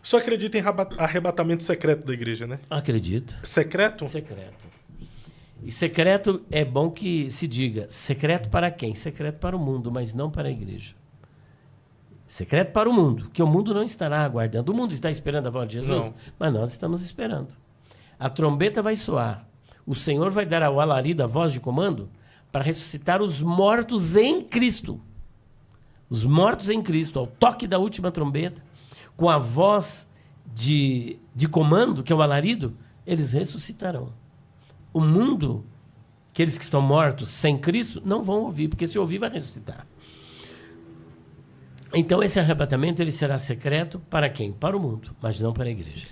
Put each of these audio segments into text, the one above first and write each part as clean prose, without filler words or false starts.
O senhor acredita em arrebatamento secreto da igreja, né? Acredito. Secreto? Secreto. E secreto é bom que se diga. Secreto para quem? Secreto para o mundo, mas não para a igreja. Secreto para o mundo, que o mundo não estará aguardando. O mundo está esperando a volta de Jesus, Não. mas nós estamos esperando. A trombeta vai soar. O Senhor vai dar ao alarido a voz de comando para ressuscitar os mortos em Cristo. Os mortos em Cristo, ao toque da última trombeta, com a voz de comando, que é o alarido, eles ressuscitarão. O mundo, aqueles que estão mortos sem Cristo, não vão ouvir, porque se ouvir vai ressuscitar. Então esse arrebatamento ele será secreto para quem? Para o mundo, mas não para a igreja.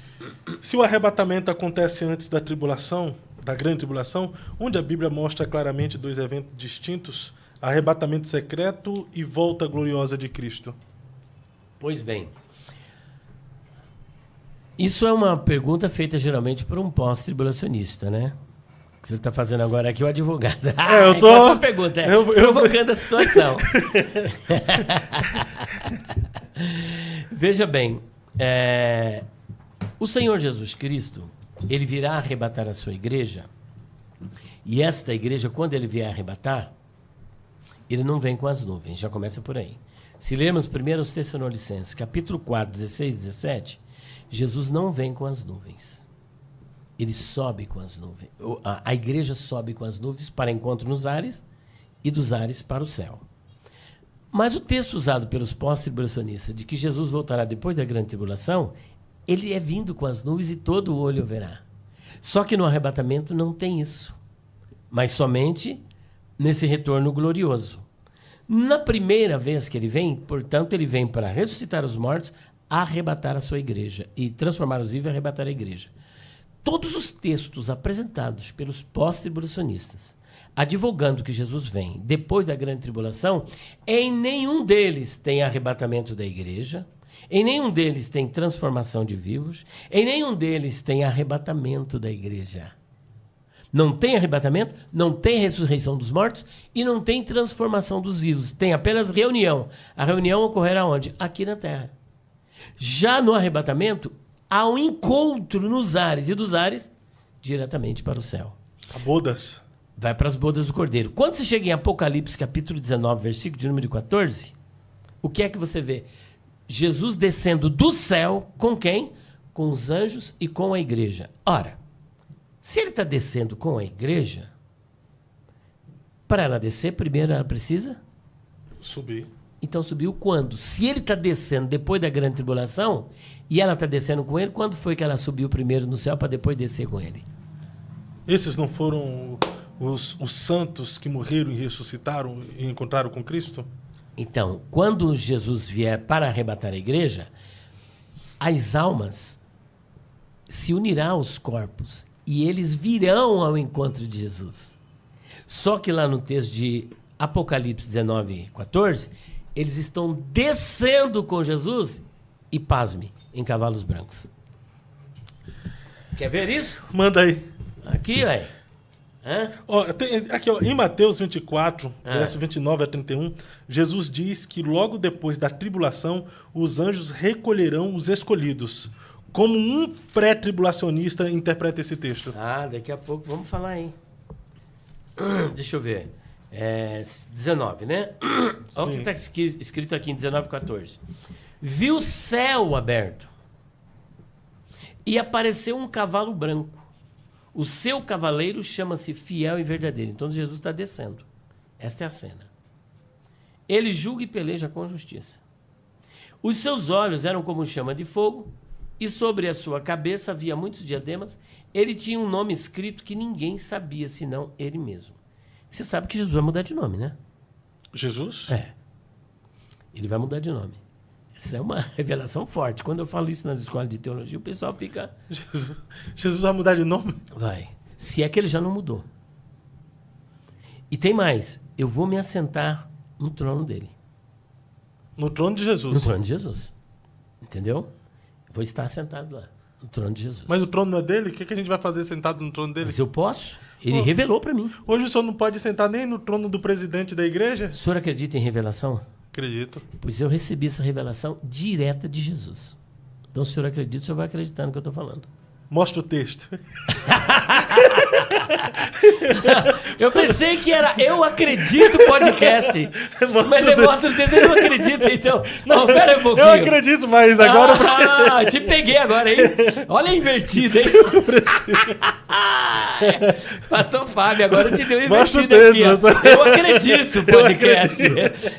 Se o arrebatamento acontece antes da tribulação, da grande tribulação, onde a Bíblia mostra claramente dois eventos distintos, arrebatamento secreto e volta gloriosa de Cristo. Pois bem, isso é uma pergunta feita geralmente por um pós-tribulacionista, né? O que você está fazendo agora aqui, o advogado. Eu tô... Essa pergunta, provocando a situação. Veja bem, o Senhor Jesus Cristo, ele virá arrebatar a sua igreja, e esta igreja, quando ele vier arrebatar, ele não vem com as nuvens, já começa por aí. Se lermos 1 Tessalonicenses, capítulo 4, 16 e 17, Jesus não vem com as nuvens. Ele sobe com as nuvens. A igreja sobe com as nuvens para encontro nos ares e dos ares para o céu. Mas o texto usado pelos pós-tribulacionistas de que Jesus voltará depois da grande tribulação, ele é vindo com as nuvens e todo o olho o verá. Só que no arrebatamento não tem isso. Mas somente nesse retorno glorioso. Na primeira vez que ele vem, portanto, ele vem para ressuscitar os mortos, arrebatar a sua igreja e transformar os vivos e arrebatar a igreja. Todos os textos apresentados pelos pós-tribulacionistas, advogando que Jesus vem depois da grande tribulação, em nenhum deles tem arrebatamento da igreja, em nenhum deles tem transformação de vivos, em nenhum deles tem arrebatamento da igreja. Não tem arrebatamento, não tem ressurreição dos mortos e não tem transformação dos vivos. Tem apenas reunião. A reunião ocorrerá onde? Aqui na terra. Já no arrebatamento, há um encontro nos ares e dos ares diretamente para o céu. A bodas. Vai para as bodas do Cordeiro. Quando você chega em Apocalipse, capítulo 19, versículo de número 14, o que é que você vê? Jesus descendo do céu com quem? Com os anjos e com a igreja. Ora, se ele está descendo com a igreja, para ela descer, primeiro ela precisa? Subir. Então subiu quando? Se ele está descendo depois da grande tribulação e ela está descendo com ele, quando foi que ela subiu primeiro no céu para depois descer com ele? Esses não foram os santos que morreram e ressuscitaram e encontraram com Cristo? Então, quando Jesus vier para arrebatar a igreja, as almas se unirão aos corpos e eles virão ao encontro de Jesus. Só que lá no texto de Apocalipse 19, 14, eles estão descendo com Jesus e, pasme, em cavalos brancos. Quer ver isso? Manda aí. Aqui, aí. Aqui, em Mateus 24, verso 29 a 31, Jesus diz que logo depois da tribulação, os anjos recolherão os escolhidos. Como um pré-tribulacionista interpreta esse texto? Daqui a pouco vamos falar aí. Deixa eu ver. 19, né? Olha o que está escrito aqui em 19, 14. Viu o céu aberto e apareceu um cavalo branco. O seu cavaleiro chama-se Fiel e Verdadeiro. Então Jesus está descendo. Esta é a cena. Ele julga e peleja com justiça. Os seus olhos eram como chama de fogo e sobre a sua cabeça havia muitos diademas. Ele tinha um nome escrito que ninguém sabia, senão ele mesmo. Você sabe que Jesus vai mudar de nome, né? Jesus? Ele vai mudar de nome. Essa é uma revelação forte. Quando eu falo isso nas escolas de teologia, o pessoal fica... Jesus vai mudar de nome? Vai. Se é que ele já não mudou. E tem mais. Eu vou me assentar no trono dele. No trono de Jesus? No trono de Jesus. Entendeu? Vou estar sentado lá. No trono de Jesus. Mas o trono não é dele? O que a gente vai fazer sentado no trono dele? Mas eu posso. Ele revelou para mim. Hoje o senhor não pode sentar nem no trono do presidente da igreja? O senhor acredita em revelação? Acredito. Pois eu recebi essa revelação direta de Jesus. Então, se o senhor acredita, o senhor vai acreditar no que eu estou falando. Mostra o texto. Eu pensei que era Eu Acredito podcast. Mas eu mostro o texto e não acredita, então. Não, pera um pouquinho. Eu acredito, mas agora... Ah, te peguei agora, hein? Olha a invertida, hein? Pastor Fábio, agora eu te deu invertida aqui. Eu acredito, podcast.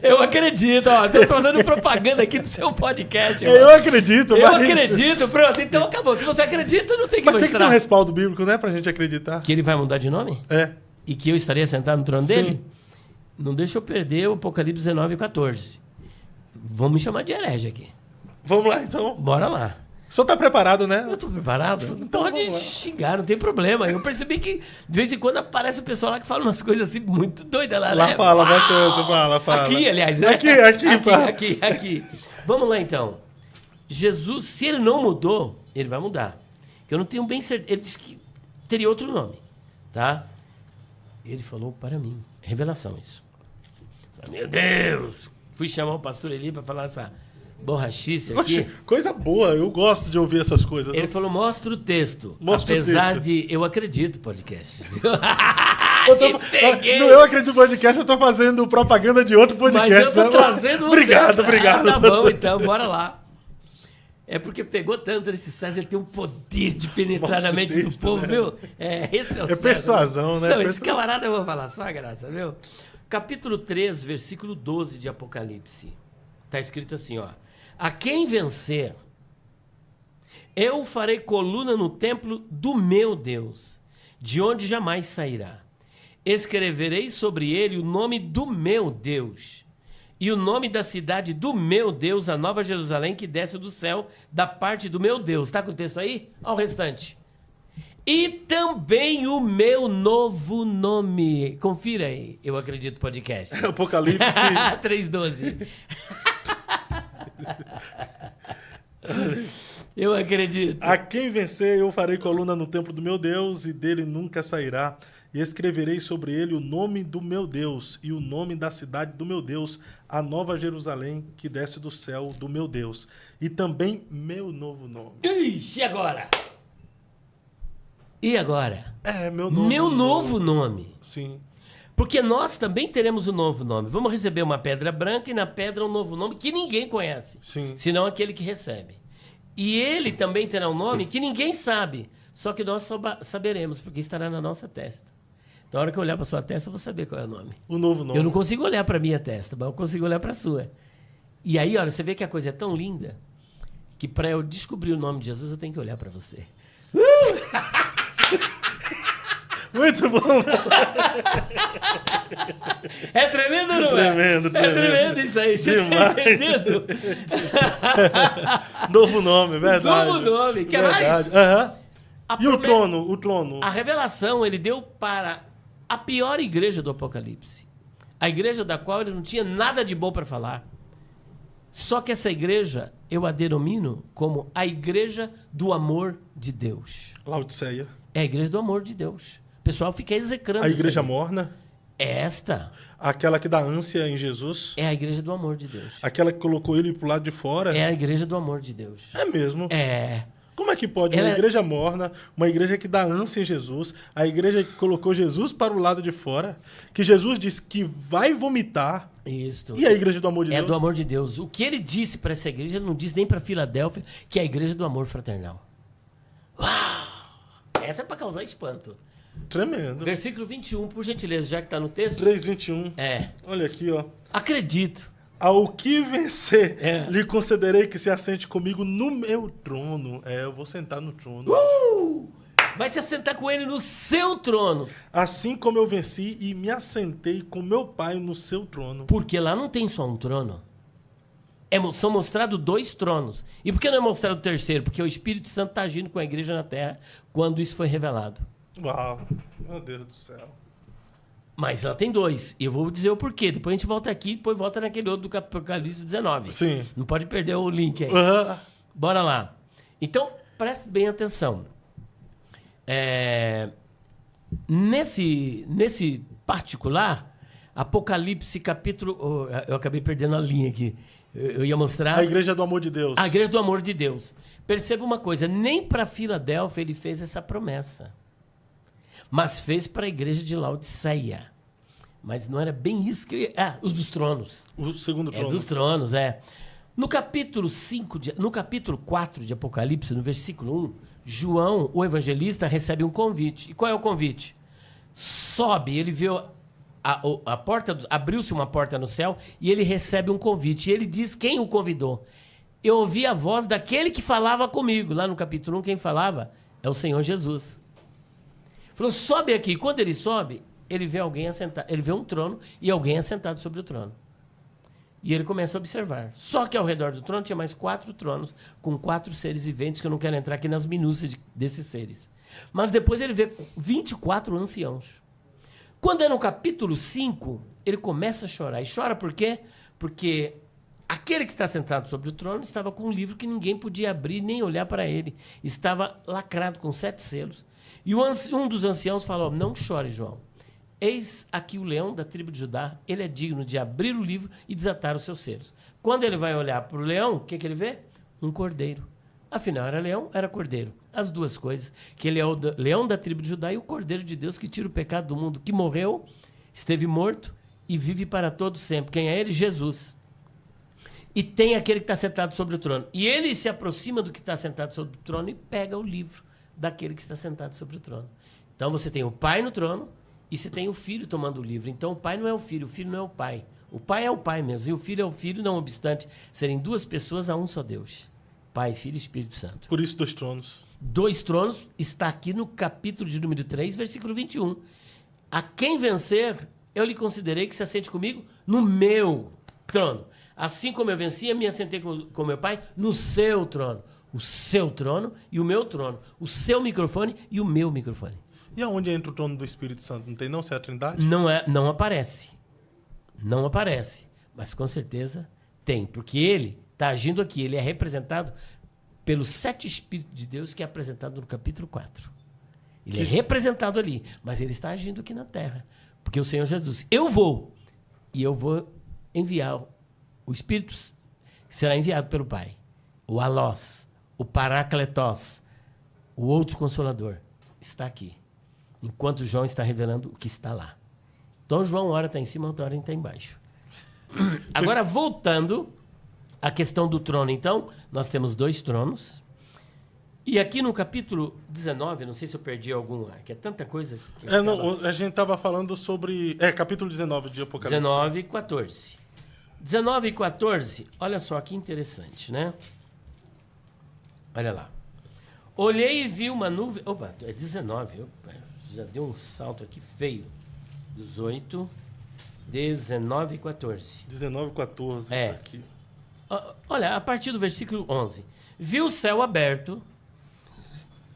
Eu acredito, ó. Tô fazendo propaganda aqui do seu podcast. Eu acredito, Eu acredito, pronto. Então acabou. Se você acredita, não tem que Mas mostrar. tem que ter um respaldo bíblico, né? Pra gente acreditar. Que ele vai mudar de nome? É. E que eu estaria sentado no trono Sim. dele? Não deixa eu perder o Apocalipse 19 e 14. Vamos me chamar de herege aqui. Vamos lá, então. Bora lá. O senhor tá preparado, né? Eu tô preparado? Então Pode vamos lá. xingar, não tem problema. Eu percebi que de vez em quando aparece o pessoal lá que fala umas coisas assim muito doidas lá, Lá né? fala, Uau! bastante, fala. Aqui, aliás, né? Aqui. Vamos lá, então. Jesus, se ele não mudou, ele vai mudar. Que eu não tenho bem certeza. Ele disse que teria outro nome, tá? Ele falou para mim. Revelação, isso. Meu Deus! Fui chamar o pastor Eli para falar essa borrachice aqui. Oxe, coisa boa, eu gosto de ouvir essas coisas. Ele falou, mostra o texto. Mostra o Apesar texto. de Eu Acredito podcast. No Eu Acredito podcast, eu tô fazendo propaganda de outro podcast. Mas eu tô né? trazendo você. Obrigado. Tá bom, então, bora lá. É porque pegou tanto esse César, ele tem um poder de penetrar Mostra na mente o texto, do povo, né? viu? Esse é o É César. persuasão, né? Não, esse camarada eu vou falar só a graça, viu? Capítulo 3, versículo 12 de Apocalipse. Tá escrito assim, ó. A quem vencer, eu farei coluna no templo do meu Deus, de onde jamais sairá. Escreverei sobre ele o nome do meu Deus e o nome da cidade do meu Deus, a Nova Jerusalém, que desce do céu, da parte do meu Deus. Tá com o texto aí? Olha o restante. E também o meu novo nome. Confira aí, Eu Acredito podcast. Apocalipse. 3:12. Eu acredito. A quem vencer, eu farei coluna no templo do meu Deus, e dele nunca sairá. E escreverei sobre ele o nome do meu Deus e o nome da cidade do meu Deus, a Nova Jerusalém, que desce do céu do meu Deus. E também meu novo nome. Ixi, e agora? E agora? É, meu novo Meu nome. novo nome. Sim. Porque nós também teremos um novo nome. Vamos receber uma pedra branca e na pedra um novo nome que ninguém conhece. Sim. Senão aquele que recebe. E ele também terá um nome que ninguém sabe. Só que nós saberemos, porque estará na nossa testa. Então, na hora que eu olhar para sua testa, eu vou saber qual é o nome. O novo nome. Eu não consigo olhar para minha testa, mas eu consigo olhar para a sua. E aí, olha, você vê que a coisa é tão linda que para eu descobrir o nome de Jesus, eu tenho que olhar para você. Muito bom. É tremendo ou não Tremendo, é? tremendo. É tremendo isso aí. Você Demais. tá entendendo? Novo nome, verdade. Novo nome. Quer Verdade. mais? Aham. A E o prome- trono? A revelação ele deu para a pior igreja do Apocalipse. A igreja da qual ele não tinha nada de bom para falar. Só que essa igreja eu a denomino como a igreja do amor de Deus. Laodiceia. É a igreja do amor de Deus. O pessoal fica execrando A essa igreja morna. Esta Aquela que dá ânsia em Jesus. é a igreja do amor de Deus. Aquela que colocou ele pro lado de fora. É a igreja do amor de Deus. É mesmo. É. Como é que pode Ela uma é- igreja morna, uma igreja que dá ânsia em Jesus, a igreja que colocou Jesus para o lado de fora, que Jesus disse que vai vomitar, Isto. e a igreja do amor de É Deus? do amor de Deus. O que ele disse para essa igreja, ele não disse nem para Filadélfia, que é a igreja do amor fraternal. Uau! Essa é para causar espanto. Tremendo. Versículo 21, por gentileza, já que está no texto. 3:21. É. Olha aqui, ó. Acredito. Ao que vencer, É. lhe concederei que se assente comigo no meu trono. É, eu vou sentar no trono. Vai se assentar com ele no seu trono. Assim como eu venci e me assentei com meu pai no seu trono. Porque lá não tem só um trono. São mostrados 2 tronos. E por que não é mostrado o terceiro? Porque o Espírito Santo está agindo com a igreja na terra quando isso foi revelado. Uau, meu Deus do céu. Mas lá tem 2. E eu vou dizer o porquê. Depois a gente volta aqui e depois volta naquele outro do Apocalipse 19. Sim. Não pode perder o link aí. Aham. Bora lá. Então, preste bem atenção. Nesse particular, Apocalipse capítulo... eu acabei perdendo a linha aqui. Eu ia mostrar... A igreja do amor de Deus. A igreja do amor de Deus. Perceba uma coisa, nem para Filadélfia ele fez essa promessa, mas fez para a igreja de Laodiceia. Mas não era bem isso que... os dos tronos. O segundo trono. Dos tronos, No capítulo 4 de Apocalipse, no versículo 1, João, o evangelista, recebe um convite. E qual é o convite? Sobe, ele vê a porta, abriu-se uma porta no céu e ele recebe um convite. E ele diz quem o convidou. Eu ouvi a voz daquele que falava comigo. Lá no capítulo 1, quem falava é o Senhor Jesus. Falou, sobe aqui. Quando ele sobe, ele vê alguém assentado. Ele vê um trono e alguém assentado sobre o trono. E ele começa a observar. Só que ao redor do trono tinha mais 4 tronos, com 4 seres viventes, que eu não quero entrar aqui nas minúcias desses seres. Mas depois ele vê 24 anciãos. Quando é no capítulo 5, ele começa a chorar. E chora por quê? Porque aquele que está sentado sobre o trono estava com um livro que ninguém podia abrir nem olhar para ele. Estava lacrado com 7 selos. E um dos anciãos falou, não chore, João. Eis aqui o leão da tribo de Judá, ele é digno de abrir o livro e desatar os seus selos. Quando ele vai olhar para o leão, o que ele vê? Um cordeiro. Afinal, era leão, era cordeiro. As duas coisas, que ele é o leão da tribo de Judá e o cordeiro de Deus que tira o pecado do mundo, que morreu, esteve morto e vive para todo sempre. Quem é ele? Jesus. E tem aquele que está sentado sobre o trono. E ele se aproxima do que está sentado sobre o trono e pega o livro daquele que está sentado sobre o trono. Então você tem o pai no trono, e você tem o filho tomando o livro. Então o pai não é o filho não é o pai. O pai é o pai mesmo. E o filho é o filho, não obstante serem 2 pessoas, há um só Deus. Pai, Filho e Espírito Santo. Por isso 2 tronos. 2 tronos está aqui no capítulo de número 3, versículo 21. A quem vencer, eu lhe considerei que se assente comigo no meu trono. Assim como eu venci, eu me assentei com meu pai no seu trono. O seu trono e o meu trono. O seu microfone e o meu microfone. E aonde entra o trono do Espírito Santo? Não tem não? Se é a Trindade? Não aparece. Não aparece. Mas com certeza tem. Porque ele está agindo aqui. Ele é representado pelos 7 Espíritos de Deus que é apresentado no capítulo 4. Ele é representado ali. Mas ele está agindo aqui na terra. Porque o Senhor Jesus, eu vou enviar o Espírito que será enviado pelo Pai. O Alós, o Paracletos, o outro Consolador, está aqui. Enquanto João está revelando o que está lá. Então, João, uma hora está em cima, outra hora está embaixo. Agora, voltando à questão do trono. Então, nós temos 2 tronos. E aqui no capítulo 19, não sei se eu perdi algum, que é tanta coisa. A gente estava falando sobre... capítulo 19 de Apocalipse. 19 e 14. 19 e 14, olha só que interessante, né? Olha lá. Olhei e vi uma nuvem... Opa, é 19, já deu um salto aqui feio. 18, 19 e 14. 19 e 14. Aqui. Olha, a partir do versículo 11. Vi o céu aberto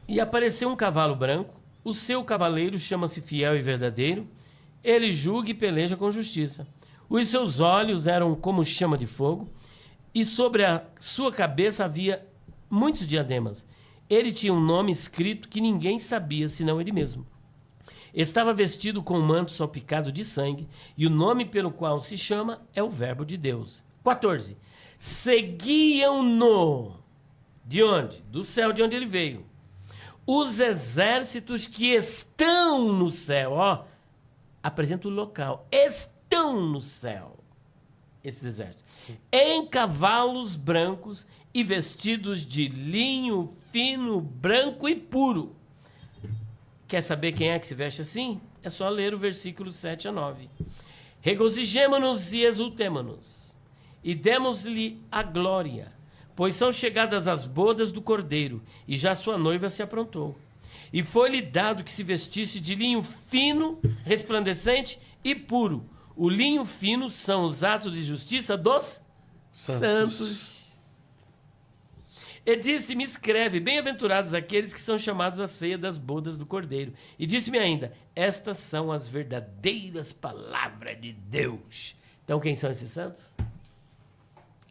e apareceu um cavalo branco. O seu cavaleiro chama-se Fiel e Verdadeiro. Ele julga e peleja com justiça. Os seus olhos eram como chama de fogo e sobre a sua cabeça havia muitos diademas. Ele tinha um nome escrito que ninguém sabia, senão ele mesmo. Estava vestido com um manto salpicado de sangue, e o nome pelo qual se chama é o Verbo de Deus. 14. Seguiam-no. De onde? Do céu de onde ele veio. Os exércitos que estão no céu. Apresenta o local. Estão no céu. Esses exércitos. Sim. Em cavalos brancos e vestidos de linho fino, branco e puro. Quer saber quem é que se veste assim? É só ler o versículo 7 a 9. Regozijemo-nos e exultemo-nos, e demos-lhe a glória, pois são chegadas as bodas do Cordeiro, e já sua noiva se aprontou. E foi-lhe dado que se vestisse de linho fino, resplandecente e puro. O linho fino são os atos de justiça dos santos. E disse-me, escreve, bem-aventurados aqueles que são chamados à ceia das bodas do Cordeiro. E disse-me ainda, estas são as verdadeiras palavras de Deus. Então, quem são esses santos?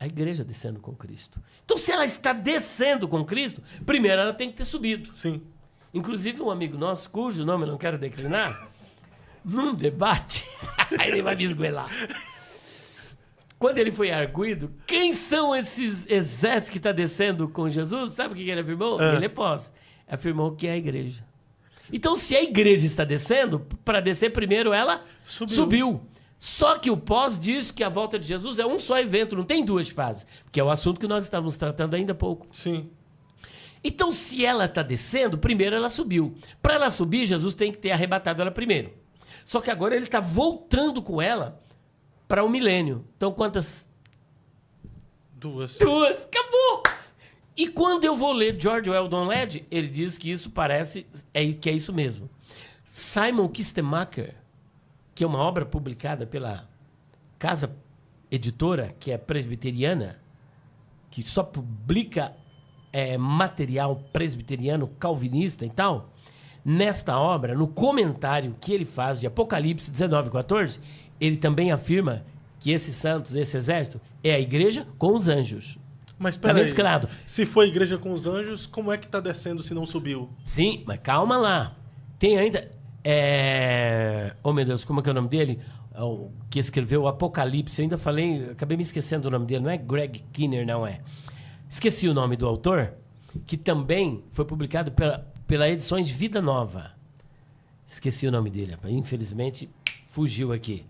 A igreja descendo com Cristo. Então, se ela está descendo com Cristo, primeiro ela tem que ter subido. Sim. Inclusive, um amigo nosso, cujo nome eu não quero declinar, num debate, aí ele vai me esgoelar. quando ele foi arguido, quem são esses exércitos que está descendo com Jesus? Sabe o que ele afirmou? Ele é pós. Afirmou que é a igreja. Então, se a igreja está descendo, para descer primeiro ela subiu. Só que o pós diz que a volta de Jesus é um só evento, não tem duas fases. Que é o assunto que nós estávamos tratando ainda há pouco. Sim. Então, se ela está descendo, primeiro ela subiu. Para ela subir, Jesus tem que ter arrebatado ela primeiro. Só que agora ele está voltando com ela para o milênio. Então, quantas? Duas. Acabou! E quando eu vou ler George Weldon Led, ele diz que isso parece que é isso mesmo. Simon Kistemaker, que é uma obra publicada pela casa editora, que é presbiteriana, que só publica material presbiteriano, calvinista e tal, nesta obra, no comentário que ele faz de Apocalipse 19:14, ele também afirma que esses santos, esse exército, é a igreja com os anjos. Mas Tá mesclado. Se foi a igreja com os anjos, como é que tá descendo se não subiu? Sim, mas calma lá. Tem ainda... Oh, meu Deus, como é que é o nome dele? O que escreveu o Apocalipse. Eu ainda falei... Acabei me esquecendo o nome dele. Não é Greg Kinnear, não é. Esqueci o nome do autor, que também foi publicado pela Edições Vida Nova. Esqueci o nome dele. Infelizmente, fugiu aqui.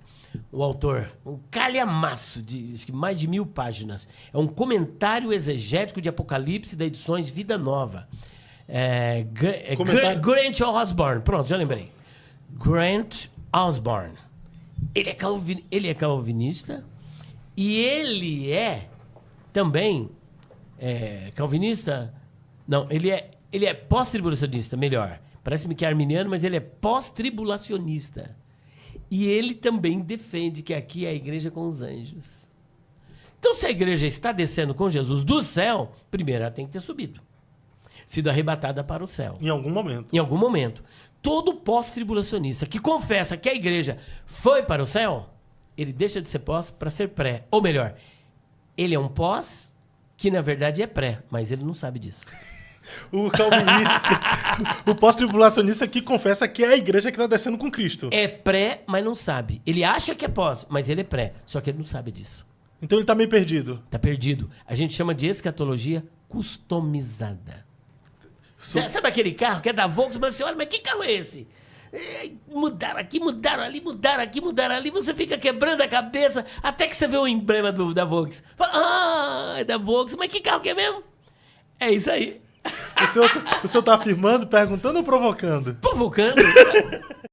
O autor, um calhamaço de acho que mais de 1000 páginas. É um comentário exegético de Apocalipse da Edições Vida Nova. Grant Osborne. Pronto, já lembrei. Grant Osborne. Ele é calvinista e ele é também calvinista. Não, ele é pós-tribulacionista, melhor. Parece-me que é arminiano, mas ele é pós-tribulacionista. E ele também defende que aqui é a igreja com os anjos. Então, se a igreja está descendo com Jesus do céu, primeiro ela tem que ter subido. Sido arrebatada para o céu. Em algum momento. Em algum momento. Todo pós-tribulacionista que confessa que a igreja foi para o céu, ele deixa de ser pós para ser pré. Ou melhor, ele é um pós que na verdade é pré, mas ele não sabe disso. O calvinista, o pós-tribulacionista que confessa que é a igreja que está descendo com Cristo. É pré, mas não sabe. Ele acha que é pós, mas ele é pré. Só que ele não sabe disso. Então ele está meio perdido. Está perdido. A gente chama de escatologia customizada. Sabe aquele carro que é da Volkswagen, mas você olha, mas que carro é esse? Mudaram aqui, mudaram ali, mudaram aqui, mudaram ali. Você fica quebrando a cabeça até que você vê o emblema da Volkswagen. Fala, é da Volkswagen, mas que carro que é mesmo? É isso aí. O senhor tá afirmando, perguntando ou provocando? Provocando.